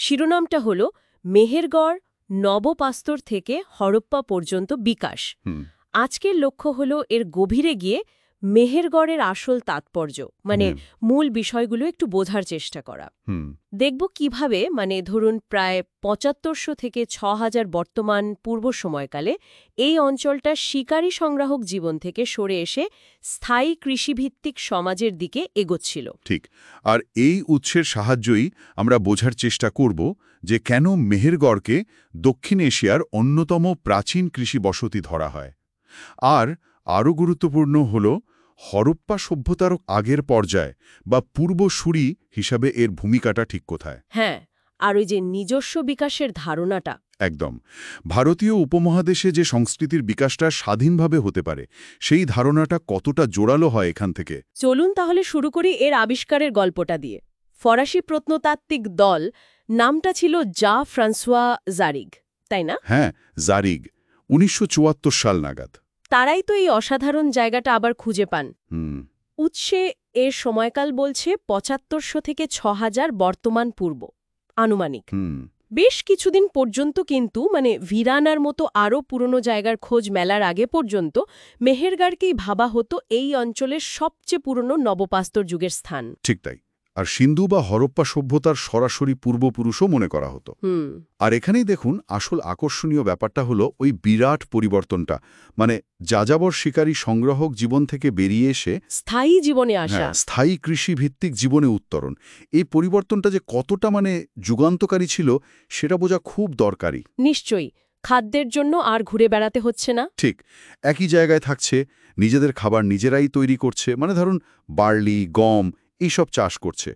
শিরোনামটা হল মেহেরগড় নবপাস্তর থেকে হরপ্পা পর্যন্ত বিকাশ। আজকের লক্ষ্য হল এর গভীরে গিয়ে মেহেরগড়ের আসল তাৎপর্য মানে মূল বিষয়গুলো একটু বোঝার চেষ্টা করা। দেখব কিভাবে ধরুন প্রায় ৭৫০০ থেকে ৬০০০ বর্তমান পূর্ব সময়কালে এই অঞ্চলটা শিকারী সংগ্রাহক জীবন থেকে সরে এসে স্থায়ী কৃষিভিত্তিক সমাজের দিকে এগোচ্ছিল। ঠিক। আর এই উৎসের সাহায্যেই আমরা বোঝার চেষ্টা করব যে কেন মেহেরগড়কে দক্ষিণ এশিয়ার অন্যতম প্রাচীন কৃষি বসতি ধরা হয়। আর আরও গুরুত্বপূর্ণ হল হরপ্পা সভ্যতার আগের পর্যায় বা পূর্বসূরি হিসাবে এর ভূমিকাটা ঠিক কোথায়। হ্যাঁ, আর ওই যে নিজস্ব বিকাশের ধারণাটা একদম। ভারতীয় উপমহাদেশে যে সংস্কৃতির বিকাশটা স্বাধীনভাবে হতে পারে সেই ধারণাটা কতটা জোরালো হয় এখান থেকে। চলুন তাহলে শুরু করি এর আবিষ্কারের গল্পটা দিয়ে। ফরাসি প্রত্নতাত্ত্বিক দল নামটা ছিল জা ফ্রান্সোয়া জারিগ, তাই না? হ্যাঁ, জারিগ ১৯৭৪ সাল নাগাদ। তারাই তো এই অসাধারণ জায়গাটা আবার খুঁজে পান। উৎসে এর সময়কাল বলছে ৭৫০০ থেকে ৬০০০ বর্তমান পূর্ব আনুমানিক। বেশ কিছুদিন পর্যন্ত কিন্তু ভিরানার মতো আরও পুরনো জায়গার খোঁজ মেলার আগে পর্যন্ত মেহেরগড়কেই ভাবা হতো এই অঞ্চলের সবচেয়ে পুরনো নবপাস্তর যুগের স্থান। ঠিক তাই। আর সিন্ধু বা হরপ্পা সভ্যতার সরাসরি পূর্বপুরুষও মনে করা হতো। আর এখানেই দেখুন আসল আকর্ষণীয় ব্যাপারটা হলো ওই বিরাট পরিবর্তনটা, যাযাবর শিকারী সংগ্রাহক জীবন থেকে বেরিয়ে এসে স্থায়ী জীবনে আসা, স্থায়ী কৃষিভিত্তিক জীবনে উত্তরণ। এই পরিবর্তনটা যে কতটা যুগান্তকারী ছিল সেটা বোঝা খুব দরকারি। নিশ্চয়ই। খাদ্যের জন্য আর ঘুরে বেড়াতে হচ্ছে না। ঠিক, একই জায়গায় থাকছে, নিজেদের খাবার নিজেরাই তৈরি করছে, ধরুন বার্লি, গম এইসব চাষ করছে,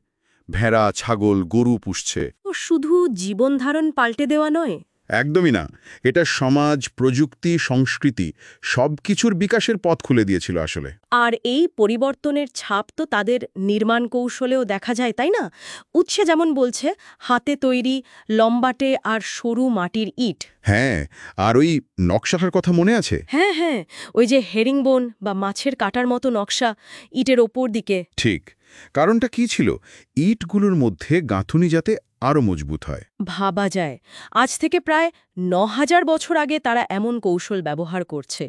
ভেড়া, ছাগল, গরু পুষছে। ও শুধু জীবনধারণ পাল্টে দেওয়া নয়, একদমই না। এটা সমাজ, প্রযুক্তি, সংস্কৃতি সবকিছুর বিকাশের পথ খুলে দিয়েছিল আসলে। আর এই পরিবর্তনের ছাপ তো তাদের নির্মাণ কৌশলেও দেখা যায়, তাই না? উৎসে যেমন বলছে হাতে তৈরি লম্বাটে আর সরু মাটির ইট। হ্যাঁ, আর ওই নকশাটার কথা মনে আছে? হ্যাঁ হ্যাঁ, ওই যে হেরিংবোন বা মাছের কাটার মতো নকশা ইটের ওপর দিকে। ঠিক। কারণটা কি ছিল? ইটগুলোর মধ্যে গাঁথুনি যাতে আরও মজবুত হয়। ভাবা যায় আজ থেকে প্রায় ৯০০০ বছর আগে তারা এমন কৌশল ব্যবহার করছে।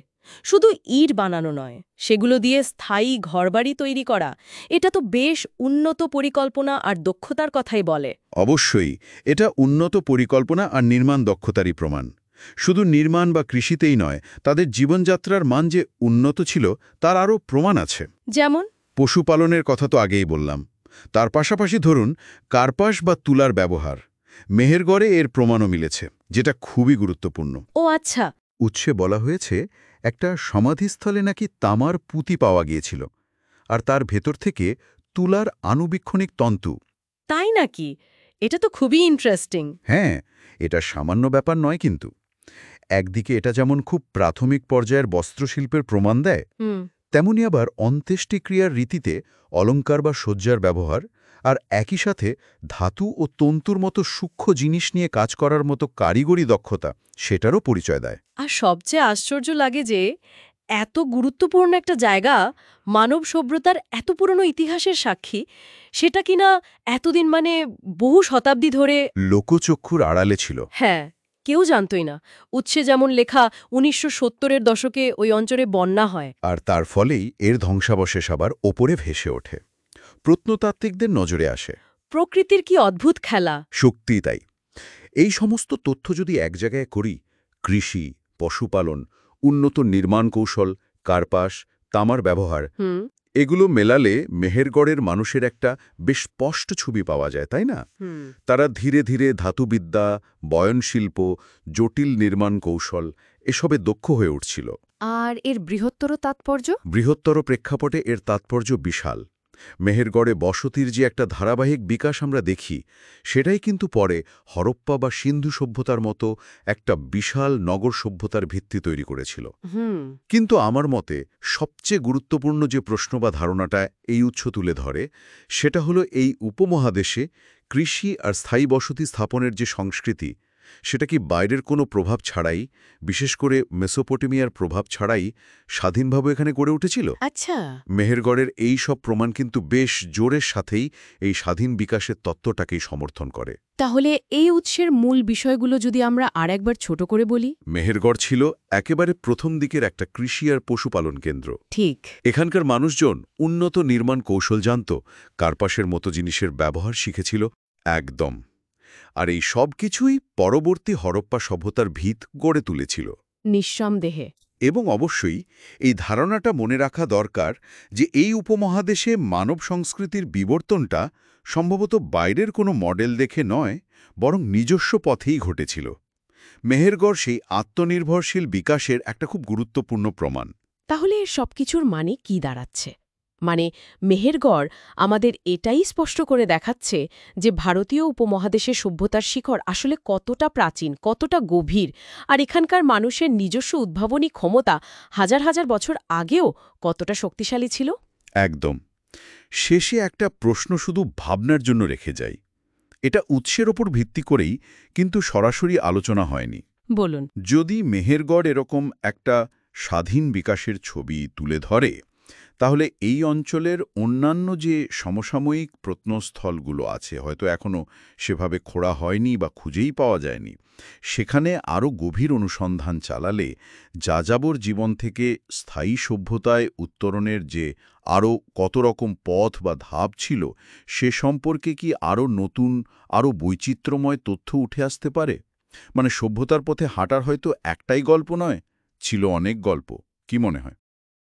শুধু ইট বানানো নয়, সেগুলো দিয়ে স্থায়ী ঘরবাড়ি তৈরি করা। এটা তো বেশ উন্নত পরিকল্পনা আর দক্ষতার কথাই বলে। অবশ্যই, এটা উন্নত পরিকল্পনা আর নির্মাণ দক্ষতারই প্রমাণ। শুধু নির্মাণ বা কৃষিতেই নয়, তাদের জীবনযাত্রার মান যে উন্নত ছিল তার আরও প্রমাণ আছে। যেমন পশুপালনের কথা তো আগেই বললাম। তার পাশাপাশি ধরুন কার্পাস বা তুলার ব্যবহার, মেহেরগড়ে এর প্রমাণও মিলেছে, যেটা খুবই গুরুত্বপূর্ণ। ও আচ্ছা। উৎসে বলা হয়েছে একটা সমাধিস্থলে নাকি তামার পুঁতি পাওয়া গিয়েছিল, আর তার ভেতর থেকে তুলার আণুবীক্ষণিক তন্তু। তাই নাকি? এটা তো খুবই ইন্টারেস্টিং। হ্যাঁ, এটা সামান্য ব্যাপার নয় কিন্তু। একদিকে এটা যেমন খুব প্রাথমিক পর্যায়ের বস্ত্রশিল্পের প্রমাণ দেয়, তেমনি আবার অন্ত্যেষ্টিক্রিয়ার রীতিতে অলঙ্কার বা সজ্জার ব্যবহার, আর একই সাথে ধাতু ও তন্তুর মতো সূক্ষ্ম জিনিস নিয়ে কাজ করার মতো কারিগরি দক্ষতা, সেটারও পরিচয় দেয়। আর সবচেয়ে আশ্চর্য লাগে যে এত গুরুত্বপূর্ণ একটা জায়গা, মানব সভ্যতার এত পুরনো ইতিহাসের সাক্ষী, সেটা কিনা এতদিন বহু শতাব্দী ধরে লোকচক্ষুর আড়ালে ছিল। হ্যাঁ, কেউ জানতই না। উৎসে যেমন লেখা ১৯৭০-এর দশকে ওই অঞ্চলে বন্যা হয়, আর তার ফলেই এর ধ্বংসাবশেষ আবার ওপরে ভেসে ওঠে, প্রত্নতাত্ত্বিকদের নজরে আসে। প্রকৃতির কি অদ্ভুত খেলা! শক্তি তাই। এই সমস্ত তথ্য যদি এক জায়গায় করি, কৃষি, পশুপালন, উন্নত নির্মাণ কৌশল, কার্পাস, তামার ব্যবহার, এগুলো মেলালে মেহেরগড়ের মানুষের একটা বেশ স্পষ্ট ছবি পাওয়া যায়, তাই না? তারা ধীরে ধীরে ধাতুবিদ্যা, বয়নশিল্প, জটিল নির্মাণ কৌশল এসবে দক্ষ হয়ে উঠছিল। আর এর বৃহত্তর তাৎপর্য? বৃহত্তর প্রেক্ষাপটে এর তাৎপর্য বিশাল। মেহেরগড়ে বসতির যে একটা ধারাবাহিক বিকাশ আমরা দেখি, সেটাই কিন্তু পরে হরপ্পা বা সিন্ধু সভ্যতার মতো একটা বিশাল নগর সভ্যতার ভিত্তি তৈরি করেছিল। কিন্তু আমার মতে সবচেয়ে গুরুত্বপূর্ণ যে প্রশ্ন বা ধারণাটা এই উৎস তুলে ধরে, সেটা হলো এই উপমহাদেশে কৃষি আর স্থায়ী বসতি স্থাপনের যে সংস্কৃতি, সেটা কি বাইরের কোনো প্রভাব ছাড়াই, বিশেষ করে মেসোপটেমিয়ার প্রভাব ছাড়াই স্বাধীনভাবে এখানে গড়ে উঠেছিল? আচ্ছা। মেহেরগড়ের এই সব প্রমাণ কিন্তু বেশ জোরের সাথেই এই স্বাধীন বিকাশের তত্ত্বটাকেই সমর্থন করে। তাহলে এই উৎসের মূল বিষয়গুলো যদি আমরা আরেকবার ছোট করে বলি। মেহেরগড় ছিল একেবারে প্রথম দিকের একটা কৃষি আর পশুপালন কেন্দ্র। ঠিক। এখানকার মানুষজন উন্নত নির্মাণ কৌশল জানত, কার্পাসের মতো জিনিসের ব্যবহার শিখেছিল একদম। আর এই সব কিছুই পরবর্তী হরপ্পা সভ্যতার ভিত গড়ে তুলেছিল। নিঃসন্দেহে। এবং অবশ্যই এই ধারণাটা মনে রাখা দরকার যে এই উপমহাদেশে মানব সংস্কৃতির বিবর্তনটা সম্ভবত বাইরের কোনো মডেল দেখে নয়, বরং নিজস্ব পথেই ঘটেছিল। মেহেরগড় সেই আত্মনির্ভরশীল বিকাশের একটা খুব গুরুত্বপূর্ণ প্রমাণ। তাহলে এর সবকিছুর মানে কি দাঁড়াচ্ছে? মানে মেহেরগড় আমাদের এটাই স্পষ্ট করে দেখাচ্ছে যে ভারতীয় উপমহাদেশের সভ্যতার শিকড় আসলে কতটা প্রাচীন, কতটা গভীর, আর এখানকার মানুষের নিজস্ব উদ্ভাবনী ক্ষমতা হাজার হাজার বছর আগেও কতটা শক্তিশালী ছিল। একদম। শেষে একটা প্রশ্ন শুধু ভাবনার জন্য রেখে যাই। এটা উৎসের ওপর ভিত্তি করেই কিন্তু সরাসরি আলোচনা হয়নি। বলুন। যদি মেহেরগড় এরকম একটা স্বাধীন বিকাশের ছবি তুলে ধরে, তাহলে এই অঞ্চলের অন্যান্য যে সমসাময়িক প্রত্নস্থলগুলো আছে, হয়তো এখনও সেভাবে খোঁড়া হয়নি বা খুঁজেই পাওয়া যায়নি, সেখানে আরও গভীর অনুসন্ধান চালালে যাযাবর জীবন থেকে স্থায়ী সভ্যতায় উত্তরণের যে আরও কত রকম পথ বা ধাপ ছিল, সে সম্পর্কে কি আরও নতুন, আরও বৈচিত্র্যময় তথ্য উঠে আসতে পারে? মানে সভ্যতার পথে হাঁটার হয়তো একটাই গল্প নয়, ছিল অনেক গল্প। কি মনে হয়?